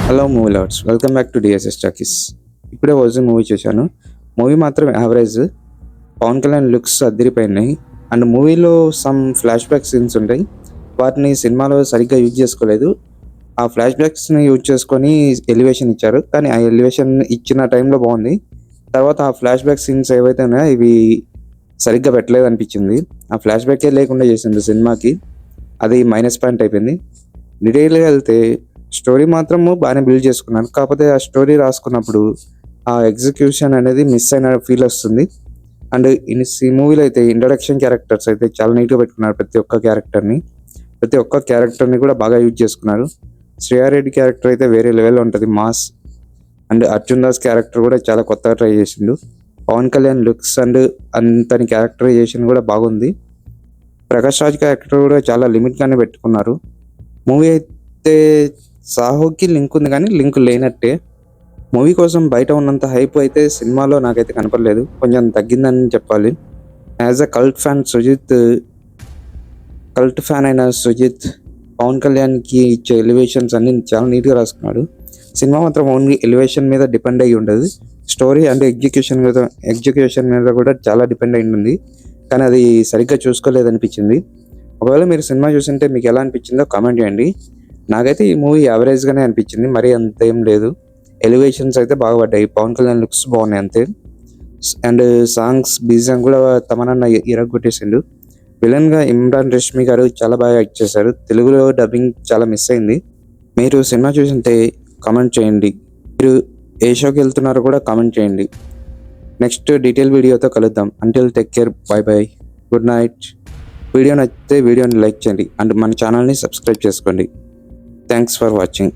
Hello movie lovers, welcome back to DSS talkies. ఇప్పుడే original movie చూశాను. Movie మాత్రం average. Pawan Kalyan looks అదిరిపోయినాయి. And మూవీలో సమ్ ఫ్లాష్ బ్యాక్ సీన్స్ ఉంటాయి, వాటిని సినిమాలో సరిగ్గా యూజ్ చేసుకోలేదు. ఆ ఫ్లాష్ బ్యాక్స్ని యూజ్ చేసుకొని ఎలివేషన్ ఇచ్చారు, కానీ ఆ ఎలివేషన్ ఇచ్చిన టైంలో బాగుంది. తర్వాత ఆ ఫ్లాష్ బ్యాక్ సీన్స్ ఏవైతే ఉన్నాయో ఇవి సరిగ్గా పెట్టలేదు అనిపించింది. ఆ ఫ్లాష్ బ్యాకే లేకుండా చేసింది సినిమాకి, అది మైనస్ పాయింట్ అయిపోయింది. డీటెయిల్గా వెళ్తే స్టోరీ మాత్రము బాగానే బిల్డ్ చేసుకున్నాను, కాకపోతే ఆ స్టోరీ రాసుకున్నప్పుడు ఆ ఎగ్జిక్యూషన్ అనేది మిస్ అయిన ఫీల్ వస్తుంది. అండ్ ఈ మూవీలో అయితే ఇంట్రడక్షన్ క్యారెక్టర్స్ అయితే చాలా నీట్గా పెట్టుకున్నారు. ప్రతి ఒక్క క్యారెక్టర్ని కూడా బాగా యూజ్ చేసుకున్నారు. శ్రేయారెడ్డి క్యారెక్టర్ అయితే వేరే లెవెల్లో ఉంటుంది, mass. And Arjun Das character కూడా చాలా కొత్తగా ట్రై చేసిండు. పవన్ కళ్యాణ్ లుక్స్ అండ్ అంతని క్యారెక్టరైజేషన్ కూడా బాగుంది. ప్రకాష్ రాజ్ క్యారెక్టర్ కూడా చాలా లిమిట్గానే పెట్టుకున్నారు. మూవీ అయితే సాహోకి లింక్ ఉంది, కానీ లింక్ లేనట్టే. మూవీ కోసం బయట ఉన్నంత హైప్ అయితే సినిమాలో నాకైతే కనపడలేదు, కొంచెం తగ్గిందని చెప్పాలి. యాజ్ అ కల్ట్ ఫ్యాన్ అయిన సుజిత్ పవన్ కళ్యాణ్కి ఇచ్చే ఎలివేషన్స్ అన్ని చాలా నీట్గా రాసుకున్నాడు. సినిమా మాత్రం ఓన్లీ ఎలివేషన్ మీద డిపెండ్ అయ్యి ఉండదు, స్టోరీ అండ్ ఎగ్జిక్యూషన్ మీద కూడా చాలా డిపెండ్ అయి ఉంటుంది. కానీ అది సరిగ్గా చూసుకోలేదు అనిపించింది. ఒకవేళ మీరు సినిమా చూసింటే మీకు ఎలా అనిపించిందో కామెంట్ చేయండి. నాకైతే ఈ మూవీ యావరేజ్గానే అనిపించింది, మరీ అంత ఏం లేదు. ఎలివేషన్స్ అయితే బాగా పడ్డాయి, పవన్ కళ్యాణ్ లుక్స్ బాగున్నాయి అంతే. అండ్ సాంగ్స్ బీజిఎం కూడా తమనన్న ఇరగొట్టేసిండు. విలన్గా ఇమ్రాన్ రష్మి గారు చాలా బాగా యాక్ట్ చేశారు. తెలుగులో డబ్బింగ్ చాలా మిస్ అయింది. మీరు సినిమా చూసింటే కామెంట్ చేయండి. మీరు ఏ షోకి వెళ్తున్నారో కూడా కామెంట్ చేయండి. నెక్స్ట్ డీటెయిల్ వీడియోతో కలుద్దాం. Until take care, by by, good night. Video నచ్చితే వీడియోని లైక్ చేయండి అండ్ మన ఛానల్ని సబ్స్క్రైబ్ చేసుకోండి. Thanks for watching.